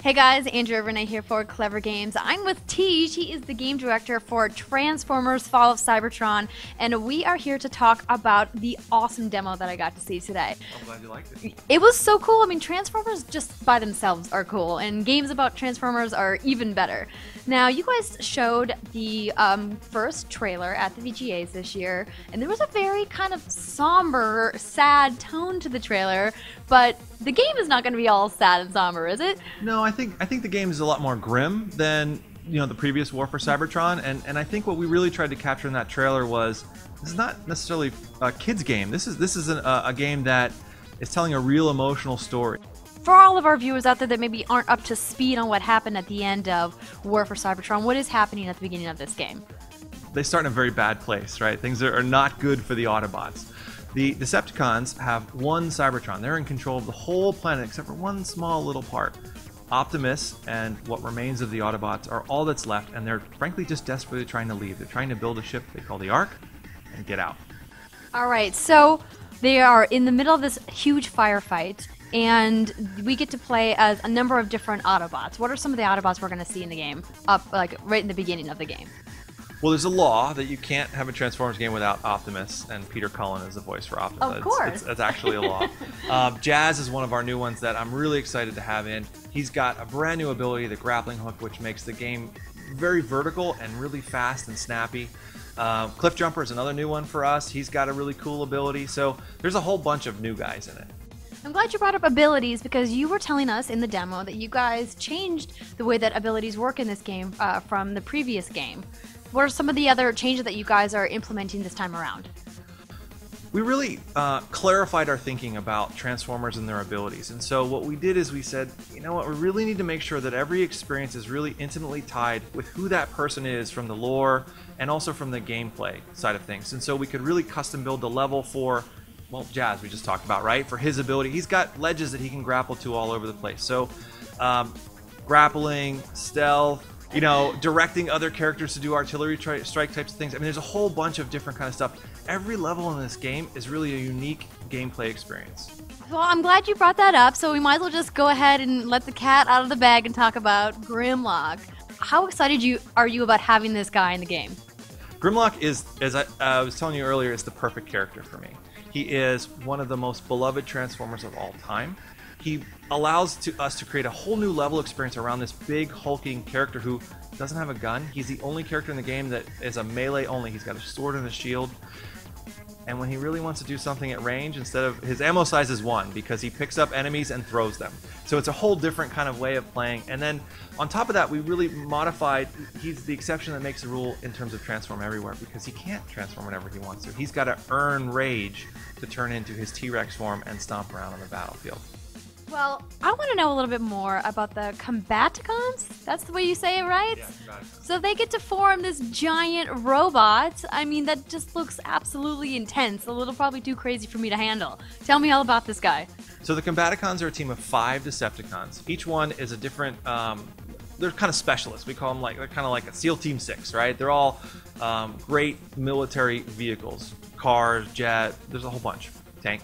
Hey guys, Andrew Renee here for Clevver Games. I'm with Tej. He is the game director for Transformers Fall of Cybertron, and we are here to talk about the awesome demo that I got to see today. I'm glad you liked it. It was so cool. I mean, Transformers just by themselves are cool, and games about Transformers are even better. Now, you guys showed the first trailer at the VGAs this year, and there was a very kind of somber, sad tone to the trailer, but the game is not going to be all sad and somber, is it? No, I think the game is a lot more grim than the previous War for Cybertron, and I think what we really tried to capture in that trailer was this is not necessarily a kids game. This is a game that is telling a real emotional story. For all of our viewers out there that maybe aren't up to speed on what happened at the end of War for Cybertron, what is happening at the beginning of this game? They start in a very bad place, right? Things are not good for the Autobots. The Decepticons have one Cybertron. They're in control of the whole planet except for one small little part. Optimus and what remains of the Autobots are all that's left, and they're frankly just desperately trying to leave. They're trying to build a ship they call the Ark and get out. All right, so they are in the middle of this huge firefight, and we get to play as a number of different Autobots. What are some of the Autobots we're going to see in the game, like right in the beginning of the game? Well, there's a law that you can't have a Transformers game without Optimus, and Peter Cullen is the voice for Optimus. Of course. It's actually a law. Jazz is one of our new ones that I'm really excited to have in. He's got a brand new ability, the grappling hook, which makes the game very vertical and really fast and snappy. Cliff Jumper is another new one for us. He's got a really cool ability. So there's a whole bunch of new guys in it. I'm glad you brought up abilities because you were telling us in the demo that you guys changed the way that abilities work in this game from the previous game. What are some of the other changes that you guys are implementing this time around? We really clarified our thinking about Transformers and their abilities. And so what we did is we said, you know what, we really need to make sure that every experience is really intimately tied with who that person is from the lore and also from the gameplay side of things. And so we could really custom build the level for, well, Jazz we just talked about, right? For his ability, he's got ledges that he can grapple to all over the place. So grappling, stealth, directing other characters to do artillery strike types of things. I mean, there's a whole bunch of different kind of stuff. Every level in this game is really a unique gameplay experience. Well, I'm glad you brought that up, so we might as well just go ahead and let the cat out of the bag and talk about Grimlock. How excited are you about having this guy in the game? Grimlock is, as I was telling you earlier, is the perfect character for me. He is one of the most beloved Transformers of all time. He allows us to create a whole new level experience around this big hulking character who doesn't have a gun. He's the only character in the game that is a melee only. He's got a sword and a shield. And when he really wants to do something at range, instead of his ammo size is 1 because he picks up enemies and throws them. So it's a whole different kind of way of playing. And then on top of that, we really modified, he's the exception that makes the rule in terms of transform everywhere because he can't transform whenever he wants to. He's got to earn rage to turn into his T-Rex form and stomp around on the battlefield. Well, I want to know a little bit more about the Combaticons. That's the way you say it, right? Yeah, Combaticons. So they get to form this giant robot. I mean, that just looks absolutely intense. A little probably too crazy for me to handle. Tell me all about this guy. So the Combaticons are a team of 5 Decepticons. Each one is a different, they're kind of specialists. We call them they're kind of like a SEAL Team 6, right? They're all great military vehicles, cars, jet, there's a whole bunch, tank.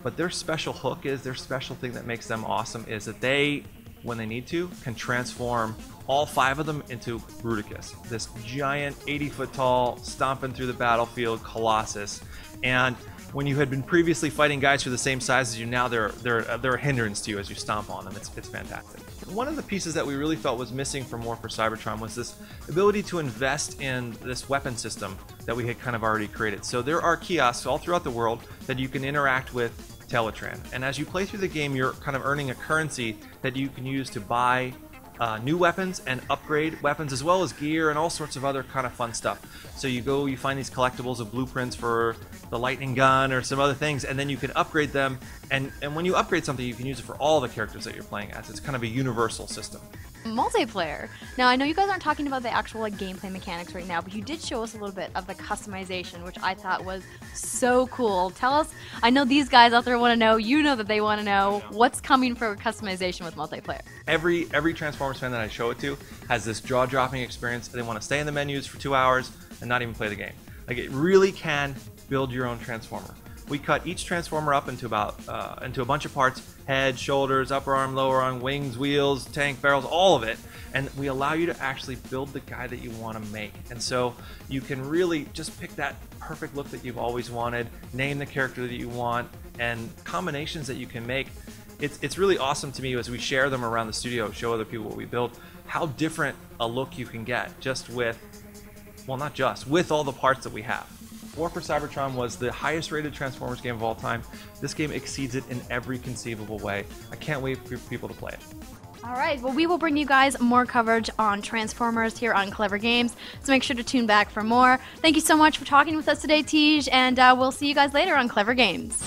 But their special hook their special thing that makes them awesome is that they, when they need to, can transform all 5 of them into Bruticus, this giant 80-foot tall, stomping through the battlefield Colossus. And when you had been previously fighting guys who are the same size as you, now they're a hindrance to you as you stomp on them. It's fantastic. One of the pieces that we really felt was missing from War for Cybertron was this ability to invest in this weapon system that we had kind of already created. So there are kiosks all throughout the world that you can interact with Teletran. And as you play through the game, you're kind of earning a currency that you can use to buy new weapons and upgrade weapons as well as gear and all sorts of other kind of fun stuff. So you find these collectibles of blueprints for the lightning gun or some other things, and then you can upgrade them, and when you upgrade something you can use it for all the characters that you're playing as. It's kind of a universal system. Multiplayer. Now, I know you guys aren't talking about the actual gameplay mechanics right now, but you did show us a little bit of the customization, which I thought was so cool. Tell us, I know these guys out there want to know, you know that they want to know, what's coming for customization with multiplayer? Every Transformers fan that I show it to has this jaw-dropping experience. They want to stay in the menus for 2 hours and not even play the game. Like, it really can build your own Transformer. We cut each Transformer up into into a bunch of parts: head, shoulders, upper arm, lower arm, wings, wheels, tank, barrels, all of it. And we allow you to actually build the guy that you want to make. And so you can really just pick that perfect look that you've always wanted, name the character that you want, and combinations that you can make. It's really awesome to me as we share them around the studio, show other people what we build, how different a look you can get just with, well, not just, with all the parts that we have. War for Cybertron was the highest rated Transformers game of all time. This game exceeds it in every conceivable way. I can't wait for people to play it. All right, well, we will bring you guys more coverage on Transformers here on Clevver Games, so make sure to tune back for more. Thank you so much for talking with us today, Tej, and we'll see you guys later on Clevver Games.